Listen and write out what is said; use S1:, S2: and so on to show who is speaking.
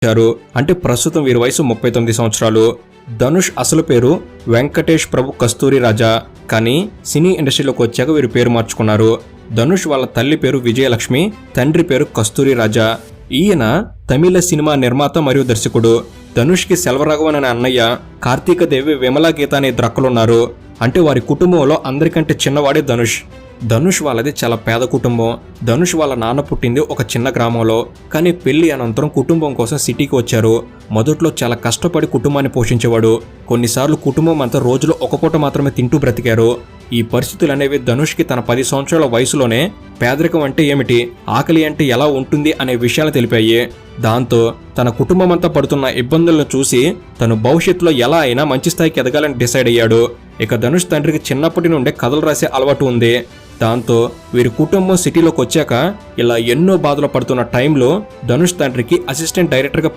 S1: అంటే ప్రస్తుతం వీరి వయసు 39 సంవత్సరాలు. ధనుష్ అసలు పేరు వెంకటేష్ ప్రభు కస్తూరి రాజా, కానీ సినీ ఇండస్ట్రీలోకి వచ్చాక వీరి పేరు మార్చుకున్నారు. ధనుష్ వాళ్ళ తల్లి పేరు విజయలక్ష్మి, తండ్రి పేరు కస్తూరి రాజా. ఈయన తమిళ సినిమా నిర్మాత మరియు దర్శకుడు. ధనుష్కి సెల్వరాఘవన్ అనే అన్నయ్య, కార్తీక దేవి, విమలా గీత అనే ద్రక్కలున్నారు. అంటే వారి కుటుంబంలో అందరికంటే చిన్నవాడే ధనుష్. ధనుష్ వాళ్ళది చాలా పేద కుటుంబం. ధనుష్ వాళ్ళ నాన్న పుట్టింది ఒక చిన్న గ్రామంలో, కానీ పెళ్లి అనంతరం కుటుంబం కోసం సిటీకి వచ్చారు. మొదట్లో చాలా కష్టపడి కుటుంబాన్ని పోషించేవాడు. కొన్నిసార్లు కుటుంబం అంతా రోజులో ఒక పూట మాత్రమే తింటూ బ్రతికారు. ఈ పరిస్థితులు అనేవి ధనుష్కి తన 10 సంవత్సరాల వయసులోనే పేదరికం అంటే ఏమిటి, ఆకలి అంటే ఎలా ఉంటుంది అనే విషయాలు తెలిపాయి. దాంతో తన కుటుంబం అంతా పడుతున్న ఇబ్బందులను చూసి తను భవిష్యత్తులో ఎలా అయినా మంచి స్థాయికి ఎదగాలని డిసైడ్ అయ్యాడు. ఇక ధనుష్ తండ్రికి చిన్నప్పటి నుండే కథలు రాసే అలవాటు ఉంది. దాంతో వీరి కుటుంబం సిటీలోకి వచ్చాక ఇలా ఎన్నో బాధలు పడుతున్న టైంలో ధనుష్ తండ్రికి అసిస్టెంట్ డైరెక్టర్గా